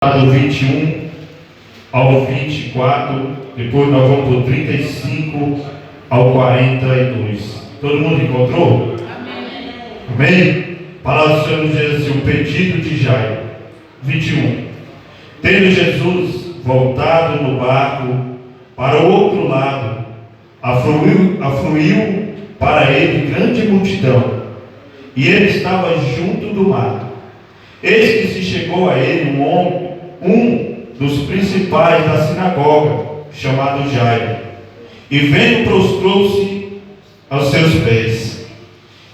do 21 ao 24, depois nós vamos do 35 ao 42. Todo mundo encontrou? Amém. Amém? A palavra do Senhor diz assim: o pedido de Jairo. 21. Tendo Jesus voltado no barco para o outro lado, afluiu para ele grande multidão, e ele estava junto do mar. Eis que se chegou a ele um homem, um dos principais da sinagoga, chamado Jairo, e vendo, prostrou-se aos seus pés,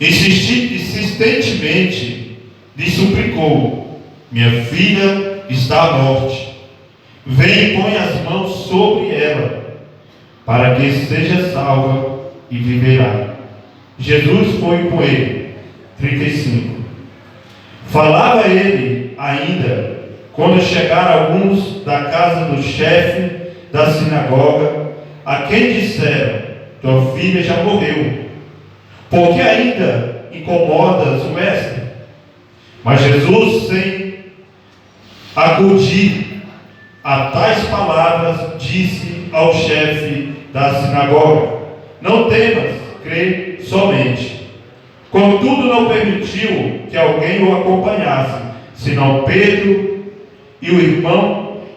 insistentemente lhe suplicou: minha filha está à morte, vem e põe as mãos sobre ela, para que seja salva e viverá. Jesus foi com ele. 35. Falava ele ainda, quando chegaram alguns da casa do chefe da sinagoga, a quem disseram: tua filha já morreu, por que ainda incomodas o mestre? Mas Jesus, sem acudir a tais palavras, disse ao chefe da sinagoga: não temas, crê somente. Contudo, não permitiu que alguém o acompanhasse, senão Pedro e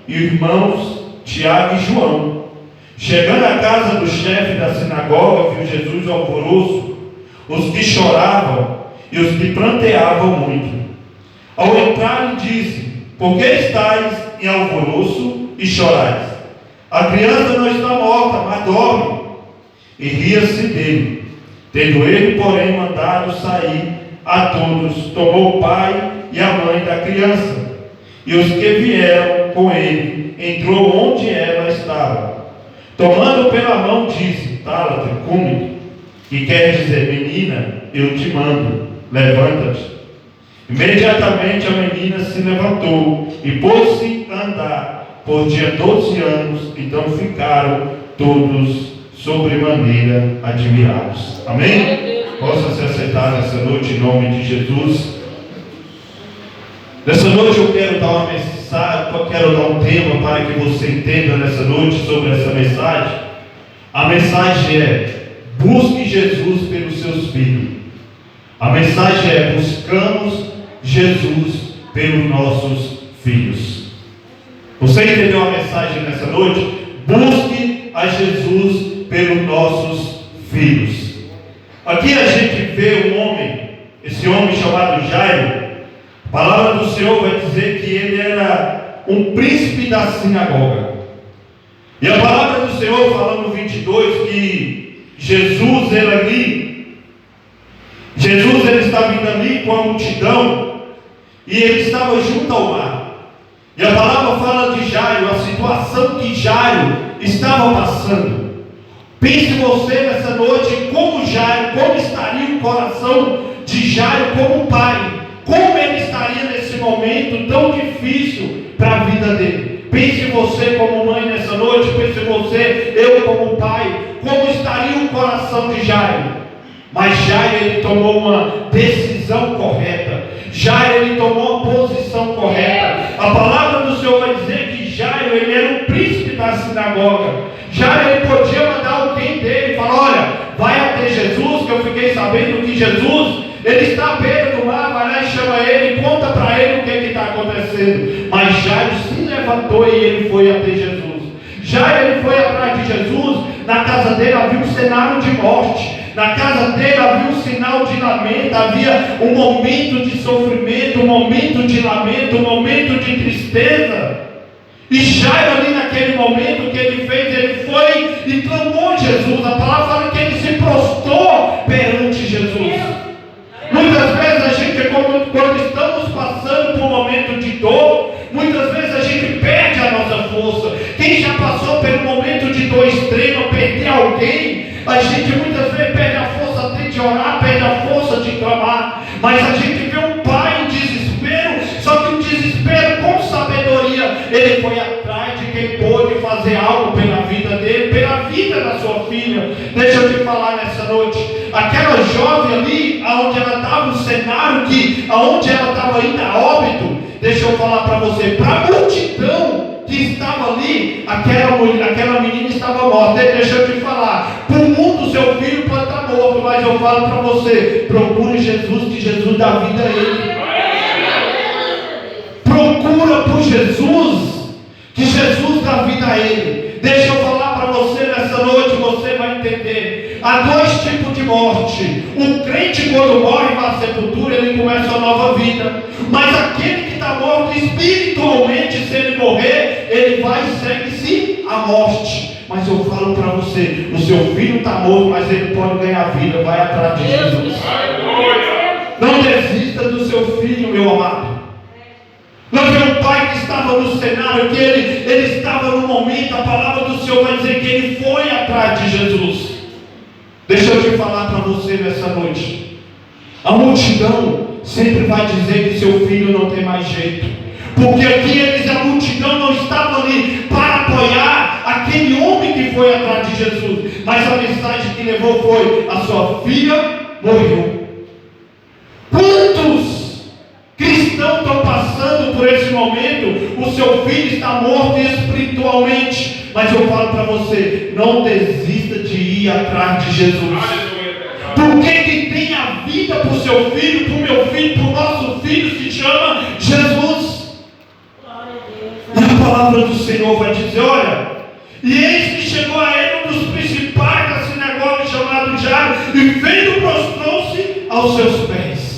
irmãos Tiago e João. Chegando à casa do chefe da sinagoga, viu Jesus alvoroço, os que choravam e os que pranteavam muito. Ao entrar, lhe disse: por que estáis em alvoroço e chorais? A criança não está morta, mas dorme. E ria-se dele. Tendo ele, porém, mandado sair a todos, tomou o pai e a mãe da criança, e os que vieram com ele, entrou onde ela estava. Tomando pela mão, disse: Tálate, cumi, que quer dizer: menina, eu te mando, levanta-te. Imediatamente a menina se levantou e pôs-se a andar. Por dia 12 anos, então ficaram todos sobremaneira admirados. Amém? Possa se aceitar nessa noite em nome de Jesus. Nessa noite eu quero dar uma mensagem, eu quero dar um tema para que você entenda nessa noite sobre essa mensagem. A mensagem é: busque Jesus pelos seus filhos. A mensagem é: buscamos Jesus pelos nossos filhos. Você entendeu a mensagem nessa noite? Busque a Jesus pelos nossos filhos. Aqui a gente vê um homem, esse homem chamado Jairo. A palavra do Senhor vai dizer que ele era um príncipe da sinagoga. E a palavra do Senhor fala no 22 que Jesus ele está vindo ali com a multidão, e ele estava junto ao mar. E a palavra fala de Jairo, a situação que Jairo estava passando. Pense você nessa noite como Jairo, como estaria o coração de Jairo como pai, como ele estaria nesse momento tão difícil para a vida dele. Pense você como mãe nessa noite, pense você, eu como pai, como estaria o coração de Jairo. Mas Jairo, ele tomou uma decisão correta. Jairo, ele tomou uma posição correta. A palavra do Senhor vai dizer que Jairo, ele era um príncipe da sinagoga. Jairo, ele podia mandar alguém dele e falar: olha, vai até Jesus, que eu fiquei sabendo que Jesus, ele está à beira do mar, vai lá e chama ele, conta para ele o que está acontecendo. Mas Jairo se levantou e ele foi até Jesus. Jairo, ele foi atrás de Jesus. Na casa dele havia um cenário de morte. Na casa dele havia um sinal de lamento, havia um momento de sofrimento, um momento de lamento, um momento de tristeza. E Jairo, ali naquele momento, o que ele fez? Ele foi e clamou a Jesus. A palavra fala que ele se prostrou perante Jesus. Muitas vezes a gente, quando estamos passando por um momento de dor, muitas vezes a gente perde a nossa força. Quem já passou pelo momento de dor extrema, perder alguém, a gente muitas vezes perde a força até de orar, perde a força de clamar. Mas a gente vê um pai em desespero, só que um desespero com sabedoria. Ele foi atrás de quem pôde fazer algo pela vida dele, pela vida da sua filha. Deixa eu te falar nessa noite, aquela jovem ali, onde ela estava, o cenário onde ela estava indo a óbito, deixa eu falar para você, para a multidão que estava ali, aquela menina estava morta. Deixa eu te falar, para o mundo seu filho pode estar morto, mas eu falo para você, procure Jesus, que Jesus dá vida a ele. Procura por Jesus, que Jesus dá vida a ele. Deixa eu falar para você nessa noite, você vai entender. Há dois tipos de morte. O crente, quando morre na sepultura, ele começa uma nova vida. Mas aquele que está morto espiritualmente, se ele morrer, ele vai e segue-se a morte. Mas eu falo para você, o seu filho está morto, mas ele pode ganhar vida. Vai atrás de Jesus. Não desista do seu filho, meu amado. Nós vemos um pai que estava no cenário, que ele estava no momento, a palavra do Senhor vai dizer que ele foi atrás de Jesus. Deixa eu te falar para você nessa noite. A multidão sempre vai dizer que seu filho não tem mais jeito. Porque aqui a multidão não estava ali para apoiar aquele homem que foi atrás de Jesus. Mas a mensagem que levou foi: a sua filha morreu. Quantos cristãos estão passando por esse momento? O seu filho está morto espiritualmente. Mas eu falo para você, não desista de ir atrás de Jesus. Porque quem tem a vida para o seu filho, para o meu filho, para o nosso filho, se chama Jesus. E a palavra do Senhor vai dizer: olha, e eis que chegou a ele um dos principais da sinagoga, chamado Jairo, e vendo, prostrou-se aos seus pés.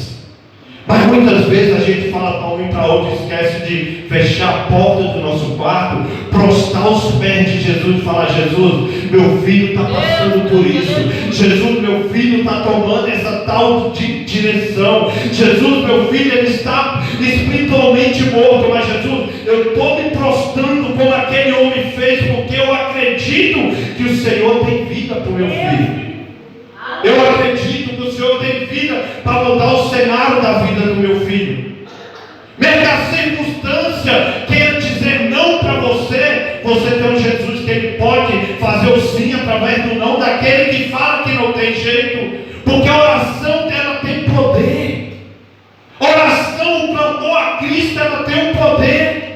Mas muitas vezes a gente fala para um e para outro, esquece de fechar a porta do nosso quarto, prostrar os pés de Jesus e falar: Jesus, meu filho está passando por isso. Jesus, meu filho está tomando essa tal direção. Jesus, meu filho, ele está espiritualmente morto. Mas Jesus, eu estou me prostrando como aquele homem fez, porque eu acredito que o Senhor tem vida para o meu filho. Eu acredito que o Senhor tem vida para mudar o cenário da vida do meu filho. Mesmo que a circunstância queira dizer não para você, você tem um Jesus que ele pode fazer o sim através do não daquele que fala que não tem jeito. Porque a oração dela tem poder. A oração, o clamor a Cristo, ela tem um poder.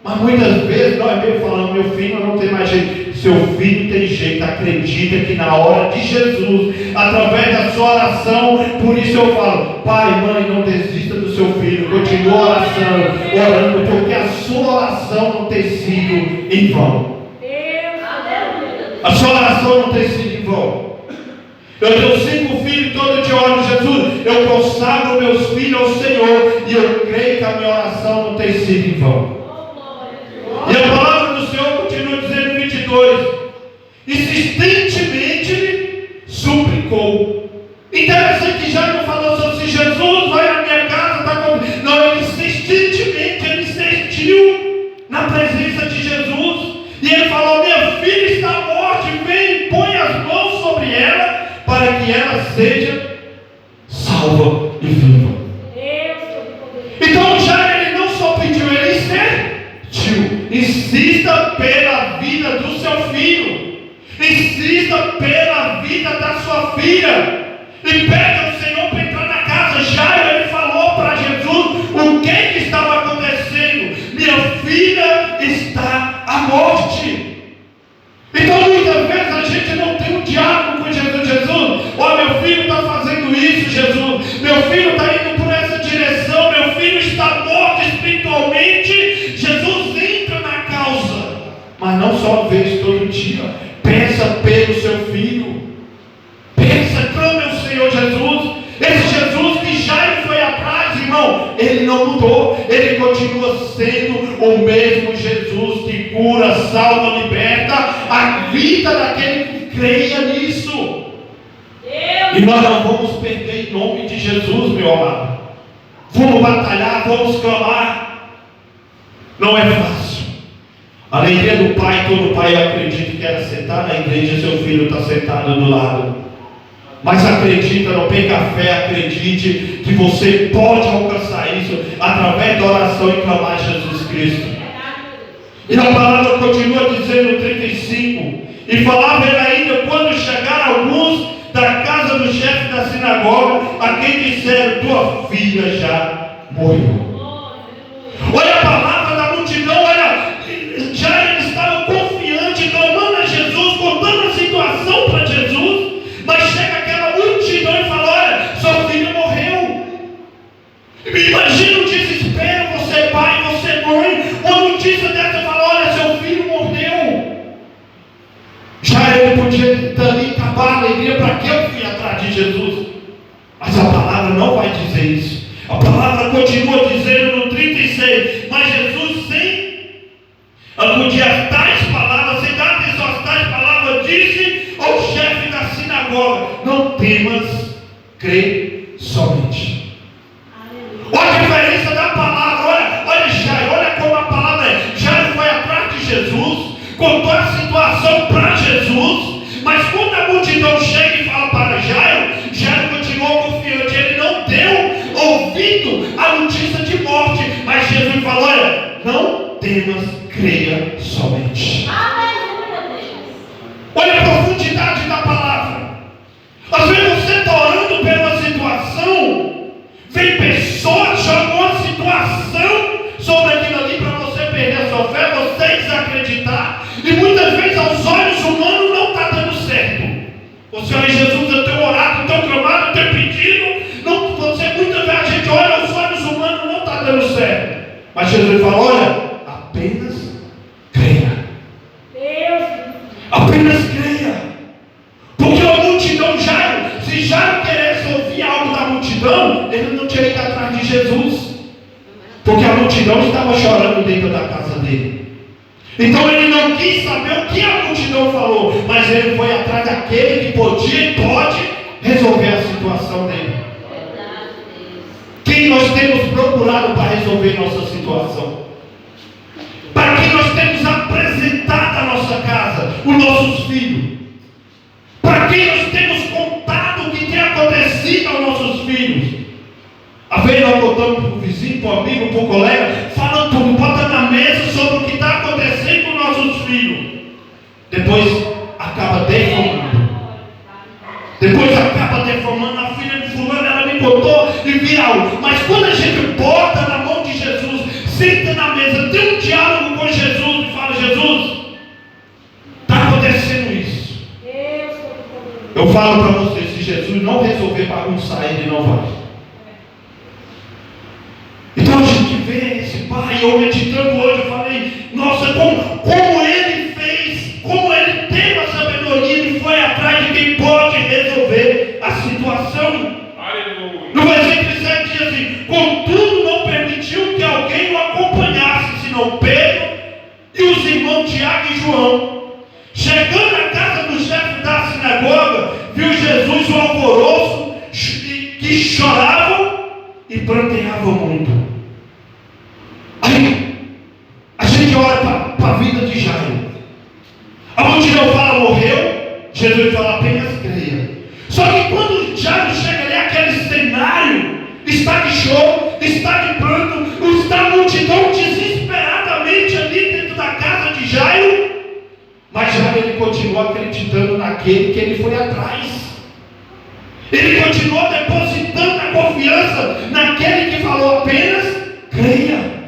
Mas muitas vezes nós mesmo falamos: meu filho não tem mais jeito. Seu filho tem jeito. Acredita que na hora de Jesus, através da sua oração, por isso eu falo: pai, mãe, não desista do seu filho. Continua orando, porque a sua oração não tem sido em vão. A sua oração não tem sido em vão. Eu tenho 5 filhos, todo dia oro: Jesus, eu consagro meus filhos ao Senhor, e eu creio que a minha oração não tem sido em vão. E a palavra do Senhor continua dizendo no 22: insistentemente ele suplicou. Interessante que já não falou assim: Jesus, vai na minha casa, está com... Não, ele insistentemente, ele insistiu na presença de Jesus. E ele falou: minha filha está morta, vem, põe as mãos sobre ela, para que ela seja salva e viva. Então já ele não só pediu, ele insistiu. Insista pela vida do seu filho. Insista pela vida da sua filha. E pede ao Senhor para entrar na casa. Já ele falou para Jesus o que estava acontecendo. Minha filha está à morte. Então muitas vezes a gente não tem um diálogo com Jesus. Jesus, ó, meu filho está fazendo isso, Jesus. Meu filho está indo por essa direção. Meu filho está morto espiritualmente. Jesus, entra na causa. Mas não só uma vez, todo dia. Peça pelo seu filho. Peça, clame ao Senhor Jesus. Esse Jesus que já foi atrás, irmão, ele não mudou. Ele continua sendo o mesmo Jesus que cura, salva, liberta a vida daquele que creia nisso. E nós não vamos perder em nome de Jesus, meu amado. Vamos batalhar, vamos clamar. Não é fácil. A alegria do pai, todo pai acredita que era sentar na igreja e seu filho está sentado do lado. Mas acredita, não perca a fé, acredite que você pode alcançar isso através da oração e clamar a Jesus Cristo. E a palavra continua dizendo no 35: e falava ele ainda quando chegaram alguns da casa do chefe da sinagoga, a quem disseram: tua filha já morreu. Olha a palavra da multidão, olha, já ele estava confiante, clamando a Jesus, contando a situação para Jesus, mas chega aquela multidão e fala: olha, seu filho morreu. Imagina o desespero, você é pai, você é mãe, uma notícia dessa, fala: olha, seu filho morreu. Já ele podia dali acabar a alegria, para que eu fui atrás de Jesus? Mas a palavra não vai dizer isso. A palavra continua dizendo no 36, mas Jesus, sem acudir às tais palavras, sem dar atenção às tais palavras, disse ao chefe da sinagoga: não temas, crê somente. Olha a diferença da palavra, olha Jairo, olha como a palavra é. Jairo foi atrás de Jesus, contou a situação para Jesus, mas quando a multidão chega e fala para Jairo, Jairo continuou confiante, ele não deu ouvido à notícia de morte, mas Jesus falou: olha, não temas, creia somente. Olha a profundidade da palavra. Às vezes você está orando pela situação, vem pessoas, jogam uma situação sobre aquilo ali para você perder a sua fé, você desacreditar, e muitas vezes aos olhos humanos não está dando certo. Você olha Jesus, eu tenho orado, eu tenho clamado, eu tenho pedido, não, você muitas vezes a gente olha aos olhos humanos, não está dando certo. Mas Jesus fala: olha, apenas creia. Apenas creia. Porque a multidão, Jairo, se Jairo quisesse ouvir algo da multidão, ele não tinha ido atrás de Jesus. Porque a multidão estava chorando dentro da casa dele. Então ele não quis saber o que a multidão falou, mas ele foi atrás daquele que podia e pode resolver a situação dele. Quem nós temos procurado para resolver nossa situação? Para quem nós temos apresentado a nossa casa, os nossos filhos? Para quem nós temos contado o que tem acontecido aos nossos filhos? Às vezes nós contamos para o vizinho, para o amigo, para o colega, fala tudo, bota na mesa sobre o que está acontecendo com nossos filhos. Depois acaba defamando. A filha de fulano, ela me contou e viral. Mas quando a gente bota na mão de Jesus, senta na mesa, tem um diálogo com Jesus e fala: Jesus, está acontecendo isso. Eu falo para você, se Jesus não resolver bagunçar, ele não vai. Então a gente vê esse pai, eu meditando hoje, eu falei: nossa, como ele fez, como ele teve a sabedoria, ele foi atrás de quem pode resolver a situação. Aleluia. No versículo 7 diz assim: contudo não permitiu que alguém o acompanhasse, senão Pedro e os irmãos Tiago e João. Chegando à casa do chefe da sinagoga, viu Jesus o alvoroço, que choravam e pranteavam muito. Aí, a gente olha para a vida de Jairo. A multidão fala: morreu. Jesus fala: apenas creia. Só que quando Jairo chega ali, aquele cenário está de choro, está de pranto, está a multidão desesperadamente ali dentro da casa de Jairo. Mas Jairo, ele continua acreditando naquele que ele foi atrás. Ele continuou depositando a confiança naquele que falou: apenas creia.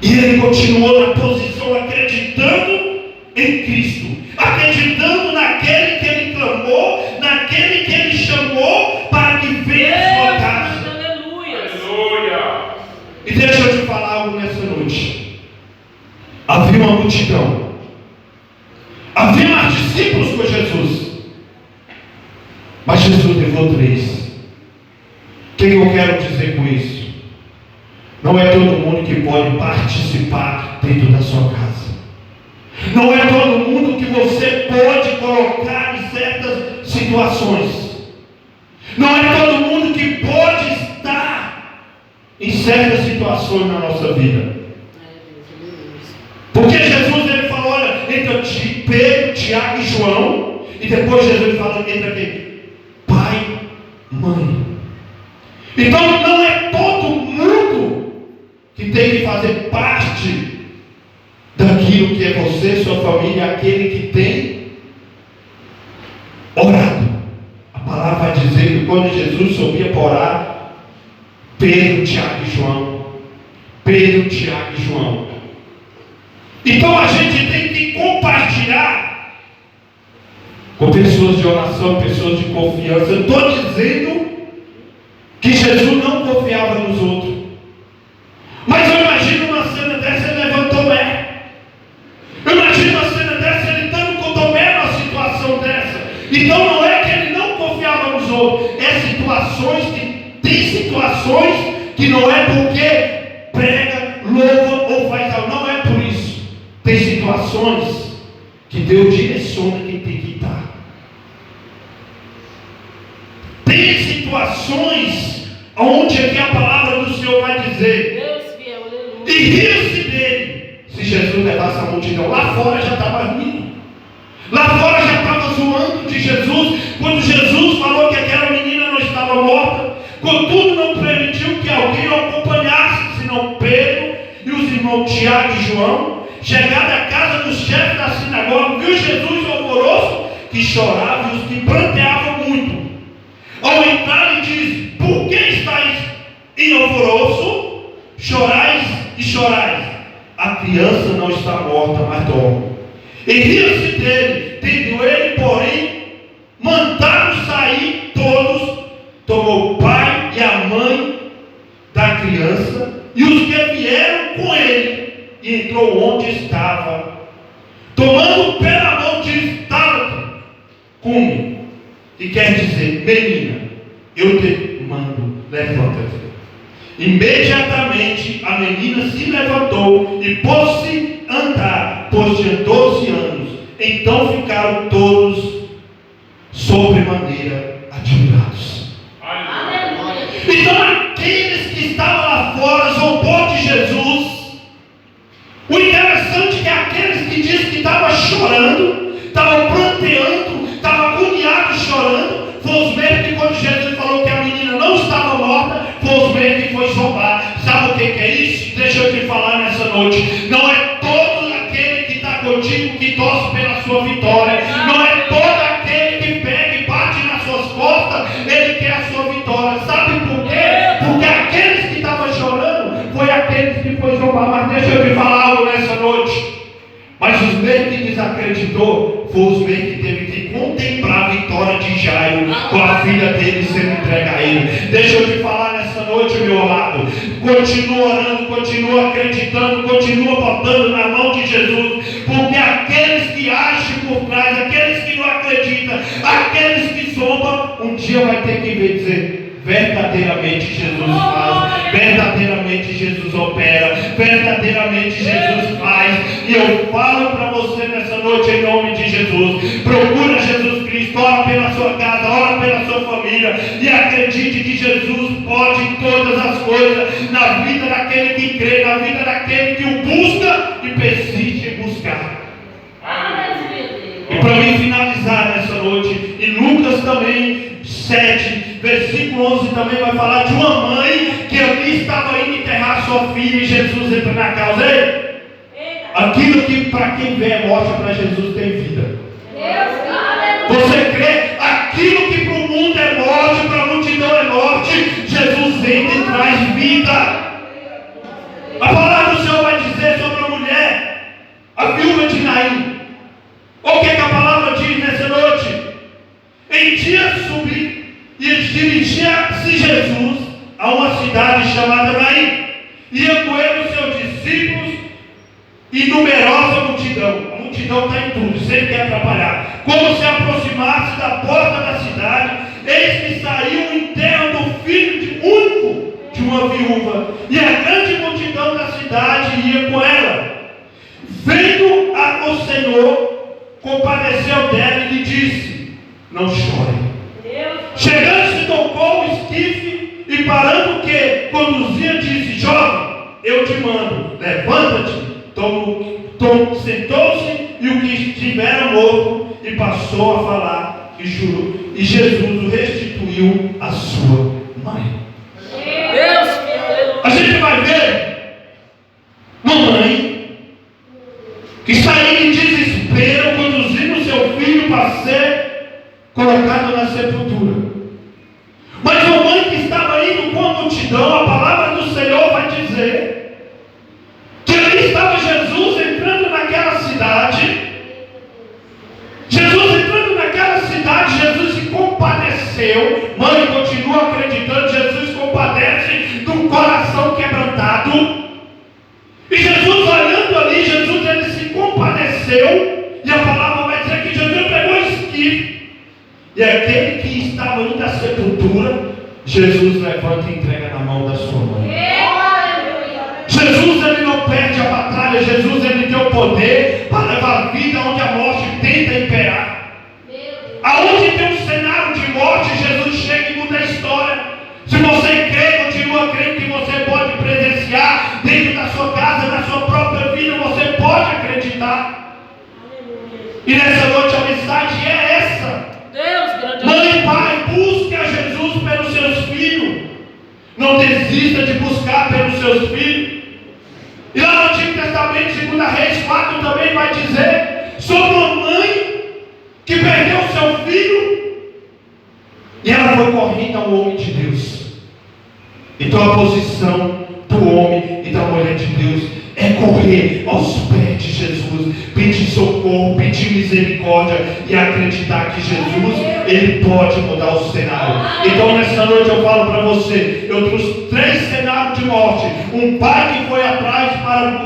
E ele continuou na posição, acreditando em Cristo, acreditando naquele que ele clamou, naquele que ele chamou para que venha a sua casa. Aleluia. E deixa eu te falar algo nessa noite. Havia uma multidão, havia mais discípulos com Jesus, mas Jesus levou 3. O que eu quero dizer com isso? Não é todo mundo que pode participar dentro da sua casa. Não é todo mundo que você pode colocar em certas situações. Não é todo mundo que pode estar em certas situações na nossa vida. Porque Jesus, ele falou: olha, entra Pedro, Tiago e João. E depois Jesus fala: entra quem? Pai, mãe. Então não é todo mundo que tem que fazer parte daquilo que é você, sua família, aquele que tem orado. A palavra vai dizer que quando Jesus subia para orar, Pedro, Tiago e João, Pedro, Tiago e João. Então a gente tem que compartilhar com pessoas de oração, pessoas de confiança. Eu estou dizendo que Jesus não confiava nos outros. Mas eu imagino uma cena dessa, ele levanta Tomé. Eu imagino uma cena dessa, ele estando com Tomé numa situação dessa. Então não é que ele não confiava nos outros. Tem situações que não é porque prega, louva ou faz algo. Não é por isso. Tem situações que Deus direciona quem tem que estar. Tem situações onde aqui a palavra do Senhor vai dizer: Deus fiel, aleluia. E riu-se dele. Se Jesus levasse a multidão, lá fora já estava rindo. Lá fora já estava zoando de Jesus. Quando Jesus falou que aquela menina não estava morta, contudo não permitiu que alguém o acompanhasse, senão Pedro e os irmãos Tiago e João. Chegado à casa dos chefes da sinagoga, viu Jesus alvoroço, que chorava e os que pranteavam muito. Ao entrar, ele diz: por que estáis em alvoroço? Chorais e chorais. A criança não está morta, mas dorme. E riu-se dele. Tendo ele, porém, mandado sair todos, tomou o pai e a mãe da criança e os que vieram com ele, e entrou onde estava. Tomando pela mão, diz: Tálate, come. E quer dizer: menina, eu te mando, levanta-te. Imediatamente a menina se levantou e pôs-se a andar, pois tinha 12 anos. Então ficaram todos sobremaneira admirados. Aleluia. Então aqueles que estavam lá fora zombou de Jesus. O interessante é que aqueles que dizem que estavam chorando, estavam pranteando, estavam agoniados chorando, foram os mesmos que quando Jesus falou que a menina não estava morta, foram os mesmos que foi zombar. Sabe o que é isso? Deixa eu te falar nessa noite. Não é todo aquele que está contigo que torce pela sua vitória. Não é todo aquele que pega e bate nas suas costas, ele quer a sua vitória. Sabe por quê? Porque aqueles que estavam chorando foi aqueles que foi zombar. Mas deixa eu te falar algo nessa noite. Mas os mesmos que desacreditou foi os mesmos que teve que contemplar a vitória de Jairo com a filha dele sendo entregue a ele. Deixa eu te falar nessa noite, meu amado. Continua orando, continua acreditando, continua botando na mão de Jesus. Porque aqueles que agem por trás, aqueles que não acreditam, aqueles que zombam, um dia vai ter que ver dizer: verdadeiramente Jesus faz, verdadeiramente Jesus opera, verdadeiramente Jesus faz. E eu falo para você nessa noite em nome de Jesus: procura Jesus Cristo, ora pela sua casa, ora pela sua família e acredite que Jesus pode todas as coisas na vida daquele que crê, na vida daquele que o busca e persiste em buscar. E para mim finalizar nessa noite, em Lucas também 7, versículo 11 também vai falar de uma mãe que ali estava indo enterrar sua filha e Jesus entra na casa. Ei, aquilo que para quem vê é morte, para Jesus tem vida. Você crê? Aquilo que para o mundo é morte, para a multidão é morte, Jesus entra e traz vida. A palavra do Senhor vai dizer sobre a mulher, a viúva de Naim. O que a palavra diz nessa noite? Em dia subi e dirigia-se Jesus a uma cidade chamada Naim. Ia com ele os seus discípulos e numerosa multidão. A multidão está em tudo, sempre quer atrapalhar. Quando se aproximasse da porta da cidade, eis que saiu o enterro do filho único de uma viúva, e a grande multidão da cidade ia com ela. Vendo o Senhor, compadeceu dela e lhe disse: não chore. Chegando-se, tocou o esquife e parando o que conduzia, disse: jovem, eu te mando, levanta-te. Sentou-se e o que estivera morto e passou a falar e jurou, e Jesus o restituiu à sua mãe. A gente vai ver uma mãe que saiu em desespero, conduzindo seu filho para ser colocado na sepultura. Mas uma mãe que estava indo com a multidão, a palavra do Senhor vai dizer E aquele que estava indo à sepultura, Jesus levanta e entrega na mão da sua mãe. Jesus, ele não perde a batalha. Jesus, ele tem o poder para levar a vida onde a morte tenta imperar. Aonde tem um cenário de morte, Jesus chega e muda a história. Se você crê, continua crendo que você pode presenciar dentro da sua casa, na sua própria vida, você pode acreditar. E nessa noite a mensagem é essa. Mãe e pai, busque a Jesus pelos seus filhos. Não desista de buscar pelos seus filhos. E lá no Antigo Testamento, 2 Reis 4, também vai dizer sobre uma mãe que perdeu seu filho e ela foi correndo ao homem de Deus. Então a posição do homem e da mulher de Deus é correr aos pés de Jesus, pedir socorro, pedir misericórdia e acreditar que Jesus, ele pode mudar o cenário. Então nessa noite eu falo para você, eu trouxe 3 cenários de morte: um pai que foi atrás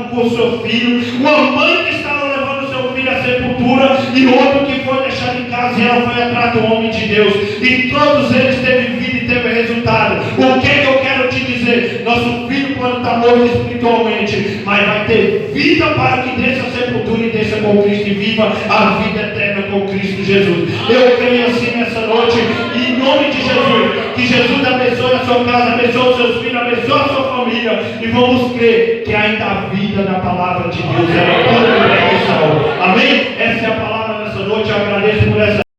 com o seu filho, uma mãe que estava levando seu filho à sepultura e outro que foi deixado em casa e ela foi atrás do homem de Deus. E todos eles teve vida e teve resultado. O que eu quero te dizer? Nosso filho pode estar morto espiritualmente, mas vai ter vida para que desça a sepultura e desça com Cristo e viva a vida eterna com Cristo Jesus. Eu creio assim nessa noite, em nome de Jesus, que Jesus abençoe a sua casa, abençoe os seus filhos, abençoe a sua família, e vamos crer que ainda há vida na palavra de Deus.